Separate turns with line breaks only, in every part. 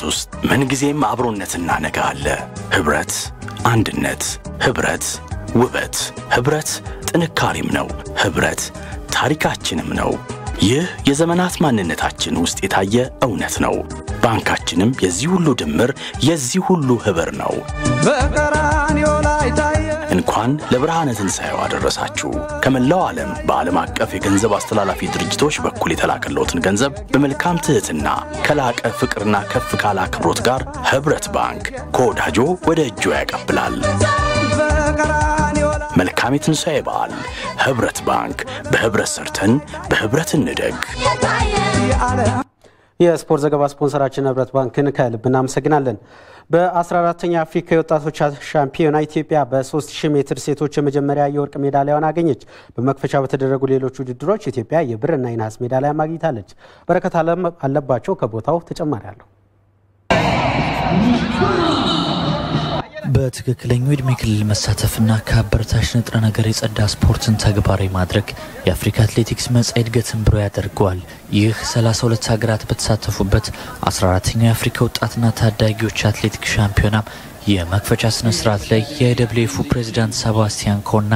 ውስጥ ምን ጊዜም አብሮነትና ነገ አለ። ህብረት አንድነት፣ ህብረት ውበት፣ ህብረት ጥንካሬም ነው፣ ህብረት ታሪካችንም ነው። ይህ የዘመናት ማንነታችን ውስጥ የታየ እውነት ነው። ባንካችንም የዚህ ሁሉ ድምር የዚህ ሁሉ ህብር ነው። እንኳን ለብርሃነ ትንሣኤው አደረሳችሁ። ከመላው ዓለም በዓለም አቀፍ የገንዘብ አስተላላፊ ድርጅቶች በኩል የተላከለዎትን ገንዘብ በመልካም ትህትና ከላቀ ፍቅርና ከፍ ካለ አክብሮት ጋር ህብረት ባንክ ከወዳጆ ወደ እጆ ያቀብላል። መልካም የትንሣኤ በዓል። ህብረት ባንክ። በህብረት ሰርተን በህብረት እንደግ።
የስፖርት ዘገባ ስፖንሰራችን ህብረት ባንክን ከልብ እናመሰግናለን። በ14ኛ አፍሪካ የወጣቶች ሻምፒዮና ኢትዮጵያ በ3000 ሜትር ሴቶች የመጀመሪያ የወርቅ ሜዳሊያውን አገኘች። በመክፈቻ በተደረጉ ሌሎች ውድድሮች ኢትዮጵያ የብርና የነሐስ ሜዳሊያ ማግኘታለች። በረከት አለባቸው ከቦታው ተጨማሪ አለው።
በትክክለኛው ዕድሜ ክልል መሳተፍና ከአበረታች ንጥረ ነገር የጸዳ ስፖርትን ተግባራዊ ማድረግ የአፍሪካ አትሌቲክስ መጻኢ እድገትን ብሩህ ያደርገዋል። ይህ 32 ሀገራት በተሳተፉበት 14ኛው የአፍሪካ ወጣትና ታዳጊዎች አትሌቲክስ ሻምፒዮና የመክፈቻ ስነ ስርዓት ላይ የአይደብሊውኤፍ ፕሬዝዳንት ሰባስቲያን ኮና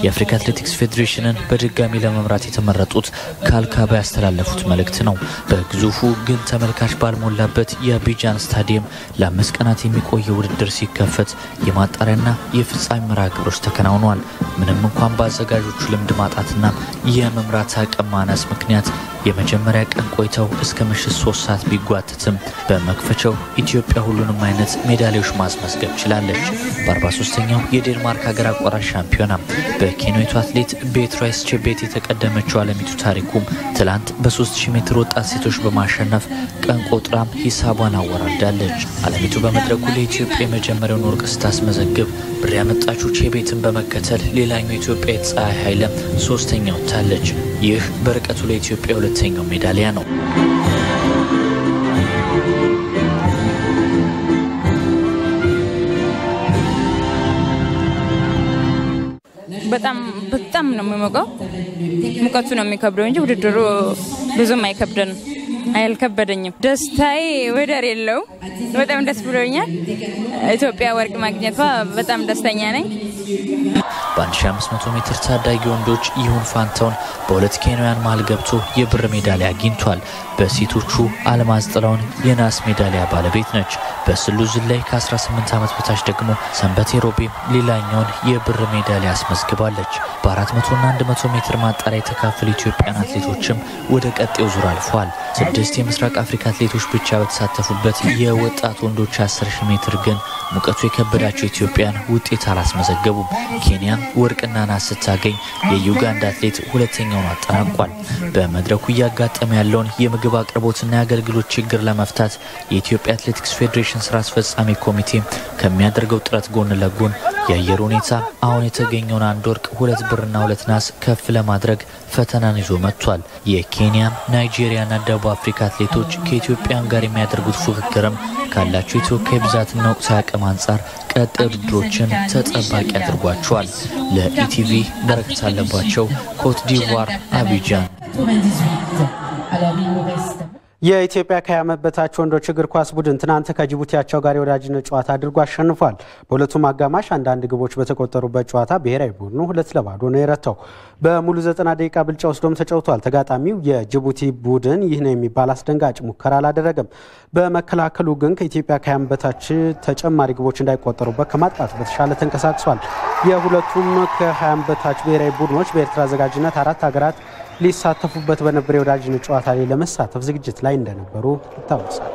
የአፍሪካ አትሌቲክስ ፌዴሬሽንን በድጋሚ ለመምራት የተመረጡት ካልካባ ያስተላለፉት መልእክት ነው። በግዙፉ ግን ተመልካች ባልሞላበት የአቢጃን ስታዲየም ለ5 ቀናት የሚቆየው ውድድር ሲከፈት የማጣሪያና የፍጻሜ መርሃ ግብሮች ተከናውነዋል። ምንም እንኳን በአዘጋጆቹ ልምድ ማጣትና የመምራት አቅም ማነስ ምክንያት የመጀመሪያ ቀን ቆይተው እስከ ምሽት 3 ሰዓት ቢጓተትም በመክፈቻው ኢትዮጵያ ሁሉንም አይነት ሜዳሊያዎች ማስመዝገብ ችላለች። በ43ኛው የዴንማርክ ሀገር አቋራጭ ሻምፒዮና በኬንያዊቱ አትሌት ቤትራይስ ቼቤት የተቀደመችው አለሚቱ ታሪኩም ትላንት በ3000 ሜትር ወጣት ሴቶች በማሸነፍ ቀን ቆጥራም ሂሳቧን አወራርዳለች። አለሚቱ በመድረኩ ለኢትዮጵያ የመጀመሪያውን ወርቅ ስታስመዘግብ ብር ያመጣችው ቼቤትን በመከተል ሌላኛው ኢትዮጵያ ፀሐይ ኃይለ ሶስተኛው ወጥታለች። ይህ በርቀቱ ለኢትዮጵያ ሁለተኛው ሜዳሊያ ነው።
በጣም ነው የሚሞቀው። ሙቀቱ ነው የሚከብደው እንጂ ውድድሩ ብዙም አይከብደንም። አይልከበደኝም። ደስታዬ ወደር የለው። በጣም ደስ ብሎኛል። ኢትዮጵያ ወርቅ ማግኘቷ በጣም ደስተኛ ነኝ።
በ1500 ሜትር ታዳጊ ወንዶች ይሁን ፋንታውን በሁለት ኬንያውያን መሃል ገብቶ የብር ሜዳሊያ አግኝቷል። በሴቶቹ አልማዝ ጥላውን የናስ ሜዳሊያ ባለቤት ነች። በስሉ ዝላይ ከ18 ዓመት በታች ደግሞ ሰንበቴ ሮቤ ሌላኛውን የብር ሜዳሊያ አስመዝግባለች። በ400 እና 100 ሜትር ማጣሪያ የተካፈሉ ኢትዮጵያን አትሌቶችም ወደ ቀጣዩ ዙር አልፈዋል። 6 የምስራቅ አፍሪካ አትሌቶች ብቻ በተሳተፉበት የወጣት ወንዶች 10000 ሜትር ግን ሙቀቱ የከበዳቸው ኢትዮጵያን ውጤት አላስመዘገቡም። ኬንያ ወርቅና ናስ ስታገኝ የዩጋንዳ አትሌት ሁለተኛውን አጠናቋል። በመድረኩ ያጋጠመ ያለውን የምግብ አቅርቦትና የአገልግሎት ችግር ለመፍታት የኢትዮጵያ አትሌቲክስ ፌዴሬሽን ስራ አስፈጻሚ ኮሚቴ ከሚያደርገው ጥረት ጎን ለጎን የአየር ሁኔታ አሁን የተገኘውን 1 ወርቅ 2 ብርና 2 ናስ ከፍ ለማድረግ ፈተናን ይዞ መጥቷል። የኬንያ፣ ናይጄሪያና ደቡብ አፍሪካ አትሌቶች ከኢትዮጵያን ጋር የሚያደርጉት ፉክክርም ካላቸው የተወካይ ብዛትና ወቅታዊ አቅም አንጻር ቀጣይ ውድድሮችን ተጠባቂ አድርጓቸዋል። ለኢቲቪ በረከት አለባቸው፣ ኮት ዲቯር አቢጃን።
የኢትዮጵያ ከዓመት በታች ወንዶች እግር ኳስ ቡድን ትናንት ከጅቡቲያቸው ጋር የወዳጅነት ጨዋታ አድርጎ አሸንፏል። በሁለቱም አጋማሽ አንዳንድ ግቦች በተቆጠሩበት ጨዋታ ብሔራዊ ቡድኑ 2-0 ነው የረታው። በሙሉ 90 ደቂቃ ብልጫ ወስዶም ተጫውቷል። ተጋጣሚው የጅቡቲ ቡድን ይህ ነው የሚባል አስደንጋጭ ሙከራ አላደረገም። በመከላከሉ ግን ከኢትዮጵያ ከዓመት በታች ተጨማሪ ግቦች እንዳይቆጠሩበት ከማጥቃቱ በተሻለ ተንቀሳቅሷል። የሁለቱም ከዓመት በታች ብሔራዊ ቡድኖች በኤርትራ አዘጋጅነት 4 ሀገራት ሊሳተፉበት በነበረ የወዳጅነት ጨዋታ ላይ ለመሳተፍ ዝግጅት ላይ እንደነበሩ ይታወሳል።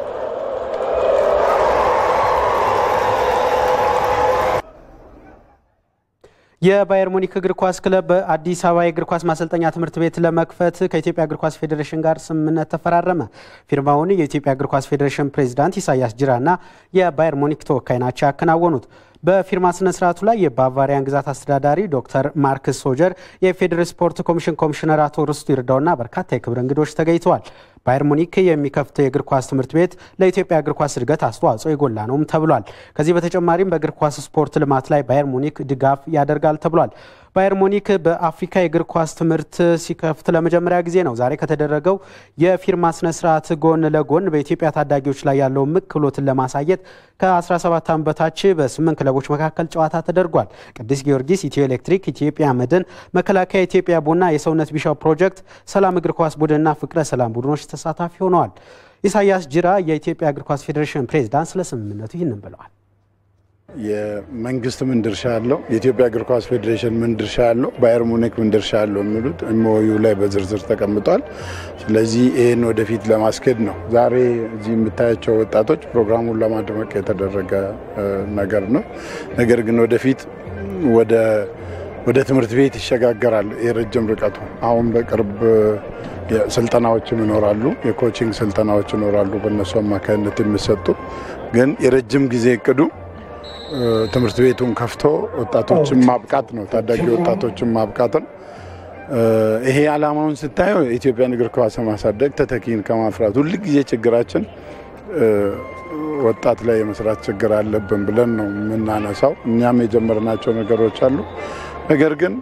የባየር ሙኒክ እግር ኳስ ክለብ በአዲስ አበባ የእግር ኳስ ማሰልጠኛ ትምህርት ቤት ለመክፈት ከኢትዮጵያ እግር ኳስ ፌዴሬሽን ጋር ስምምነት ተፈራረመ። ፊርማውን የኢትዮጵያ እግር ኳስ ፌዴሬሽን ፕሬዝዳንት ኢሳያስ ጅራና የባየር ሙኒክ ተወካይ ናቸው ያከናወኑት። በፊርማ ስነ ስርዓቱ ላይ የባቫሪያን ግዛት አስተዳዳሪ ዶክተር ማርክስ ሶጀር፣ የፌዴራል ስፖርት ኮሚሽን ኮሚሽነር አቶ ርስቱ ይርዳውና በርካታ የክብር እንግዶች ተገኝተዋል። ባየር ሙኒክ የሚከፍተው የእግር ኳስ ትምህርት ቤት ለኢትዮጵያ እግር ኳስ እድገት አስተዋጽኦ የጎላ ነውም ተብሏል። ከዚህ በተጨማሪም በእግር ኳስ ስፖርት ልማት ላይ ባየር ሙኒክ ድጋፍ ያደርጋል ተብሏል። ባየር ሙኒክ በአፍሪካ የእግር ኳስ ትምህርት ሲከፍት ለመጀመሪያ ጊዜ ነው። ዛሬ ከተደረገው የፊርማ ስነ ስርዓት ጎን ለጎን በኢትዮጵያ ታዳጊዎች ላይ ያለው ክህሎትን ለማሳየት ከ17 ዓመት በታች በ8 ክለቦች መካከል ጨዋታ ተደርጓል። ቅዱስ ጊዮርጊስ፣ ኢትዮ ኤሌክትሪክ፣ ኢትዮጵያ መድን፣ መከላከያ፣ ኢትዮጵያ ቡና፣ የሰውነት ቢሻው ፕሮጀክት፣ ሰላም እግር ኳስ ቡድንና ፍቅረ ሰላም ቡድኖች ተሳታፊ ሆነዋል። ኢሳያስ ጅራ የኢትዮጵያ እግር ኳስ ፌዴሬሽን ፕሬዝዳንት ስለ ስምምነቱ ይህንን ብለዋል።
የመንግስት ምን ድርሻ አለው፣ የኢትዮጵያ እግር ኳስ ፌዴሬሽን ምን ድርሻ አለው፣ ባየር ሙኒክ ምን ድርሻ አለው የሚሉት ኤምኦዩ ላይ በዝርዝር ተቀምጧል። ስለዚህ ይህን ወደፊት ለማስኬድ ነው ዛሬ እዚህ የምታያቸው ወጣቶች ፕሮግራሙን ለማድመቅ የተደረገ ነገር ነው። ነገር ግን ወደፊት ወደ ትምህርት ቤት ይሸጋገራል። የረጅም ርቀቱ አሁን በቅርብ ስልጠናዎችም ይኖራሉ፣ የኮቺንግ ስልጠናዎች ይኖራሉ በእነሱ አማካኝነት የሚሰጡ ግን የረጅም ጊዜ እቅዱ ትምህርት ቤቱን ከፍቶ ወጣቶችን ማብቃት ነው፣ ታዳጊ ወጣቶችን ማብቃት ነው። ይሄ ዓላማውን ስታየው የኢትዮጵያን እግር ኳስ ማሳደግ ተተኪን ከማፍራት ሁሉ ጊዜ ችግራችን ወጣት ላይ የመስራት ችግር አለብን ብለን ነው የምናነሳው። እኛም የጀመርናቸው ነገሮች አሉ። ነገር ግን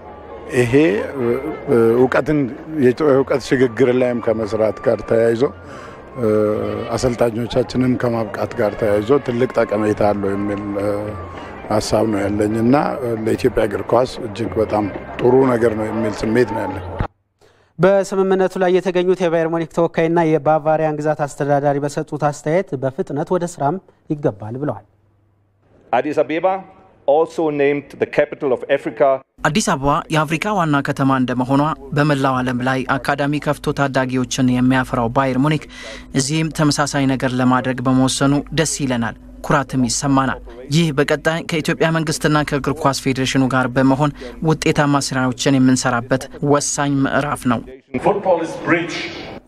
ይሄ የእውቀት ሽግግር ላይም ከመስራት ጋር ተያይዞ አሰልጣኞቻችንን ከማብቃት ጋር ተያይዞ ትልቅ ጠቀሜታ አለው የሚል ሀሳብ ነው ያለኝና ለኢትዮጵያ እግር ኳስ እጅግ በጣም ጥሩ ነገር ነው የሚል ስሜት ነው ያለኝ።
በስምምነቱ ላይ የተገኙት የባየር ሙኒክ ተወካይና የባቫሪያን ግዛት አስተዳዳሪ በሰጡት አስተያየት በፍጥነት ወደ ስራም ይገባል ብለዋል።
አዲስ አበባ also named the capital of Africa.
አዲስ አበባ የአፍሪካ ዋና ከተማ እንደመሆኗ በመላው ዓለም ላይ አካዳሚ ከፍቶ ታዳጊዎችን የሚያፈራው ባየር ሙኒክ እዚህም ተመሳሳይ ነገር ለማድረግ በመወሰኑ ደስ ይለናል፣ ኩራትም ይሰማናል። ይህ በቀጣይ ከኢትዮጵያ መንግስትና ከእግር ኳስ ፌዴሬሽኑ ጋር በመሆን ውጤታማ ስራዎችን የምንሰራበት ወሳኝ ምዕራፍ ነው።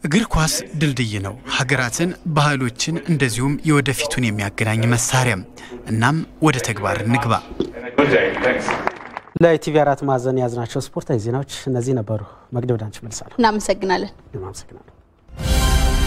እግር ኳስ ድልድይ ነው፣ ሀገራትን፣ ባህሎችን እንደዚሁም የወደፊቱን የሚያገናኝ መሳሪያ። እናም ወደ ተግባር እንግባ።
ለኢቲቪ 4 ማዕዘን ያዝናቸው ስፖርታዊ ዜናዎች እነዚህ ነበሩ። መግደው ዳንች መልሳለሁ።
እናመሰግናለን።